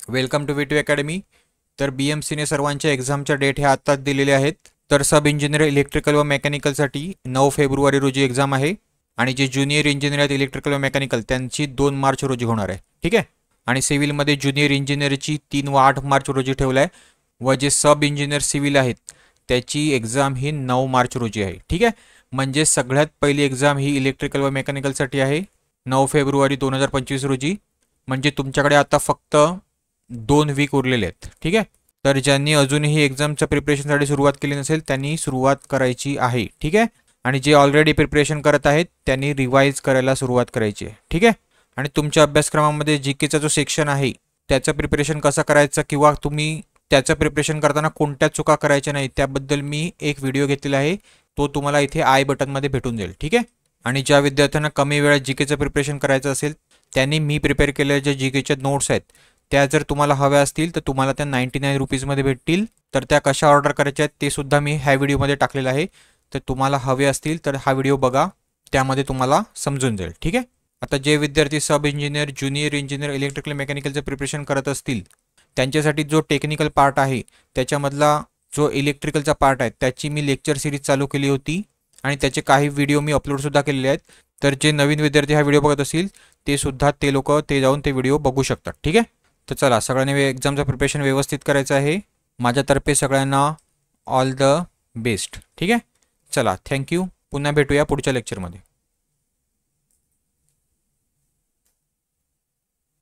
Welcome to V2 academy. तर BMCने सर्वांच्या एक्झामच्या date ह्या आत्ताच दिलेले आहेत। तर सब इंजिनियर इलेक्ट्रिकल व मेकॅनिकलसाठी 9 फेब्रुवारी रोजी एक्झाम आहे आणि जे ज्युनियर इंजिनियर आहेत इलेक्ट्रिकल व मेकॅनिकल त्यांची 2 मार्च रोजी होणार आहे, ठीक आहे। आणि सिव्हिलमध्ये ज्युनियर इंजिनियरची 3 व 8 मार्च रोजी ठेवलं आहे व जे सब इंजिनियर सिव्हिल आहेत त्याची एक्झाम ही 9 मार्च रोजी आहे, ठीक आहे। म्हणजे सगळ्यात पहिली एक्झाम ही इलेक्ट्रिकल व मेकॅनिकलसाठी आहे 9 फेब्रुवारी 2025 रोजी। म्हणजे तुमच्याकडे आता फक्त 2 वीक उरलेले आहेत, ठीक आहे। तर ज्यांनी अजूनही एक्झामच्या प्रिपरेशनसाठी सुरुवात केली नसेल त्यांनी सुरुवात करायची आहे, ठीक आहे। आणि जे ऑलरेडी प्रिपरेशन करत आहेत त्यांनी रिवाइज करायला सुरुवात करायची आहे, ठीक आहे। आणि तुमच्या अभ्यासक्रमामध्ये जीकेचा जो सेक्शन आहे त्याचं प्रिपरेशन कसं करायचं किंवा तुम्ही त्याचं प्रिपरेशन करताना कोणत्या चुका करायच्या नाही त्याबद्दल मी एक व्हिडिओ घेतलेला आहे, तो तुम्हाला इथे आय बटनमध्ये भेटून जाईल, ठीक आहे। आणि ज्या विद्यार्थ्यांना कमी वेळात जीकेचं प्रिपरेशन करायचं असेल त्यांनी मी प्रिपेअर केलेल्या ज्या जीकेच्या नोट्स आहेत त्या जर तुम्हाला हव्या असतील तर तुम्हाला त्या 99 रुपीजमध्ये भेटतील। तर त्या कशा ऑर्डर करायच्या आहेत ते सुद्धा मी ह्या व्हिडिओमध्ये टाकलेलं आहे, तर तुम्हाला हवे असतील तर हा व्हिडिओ बघा, त्यामध्ये तुम्हाला समजून जाईल, ठीक आहे। आता जे विद्यार्थी sub engineer junior engineer electrical मेकॅनिकलचं प्रिपरेशन करत असतील त्यांच्यासाठी जो टेक्निकल पार्ट आहे त्याच्यामधला जो इलेक्ट्रिकलचा पार्ट आहे त्याची मी लेक्चर सिरीज चालू केली होती आणि त्याचे काही व्हिडिओ मी अपलोडसुद्धा केलेले आहेत। तर जे नवीन विद्यार्थी हा व्हिडिओ बघत असतील ते सुद्धा ते लोक ते जाऊन ते व्हिडिओ बघू शकतात, ठीक आहे। तर चला सगळ्यांनी एक्झामचं प्रिपरेशन व्यवस्थित करायचं आहे। माझ्यातर्फे सगळ्यांना ऑल द बेस्ट, ठीक आहे। चला थँक्यू, पुन्हा भेटूया पुढच्या लेक्चरमध्ये।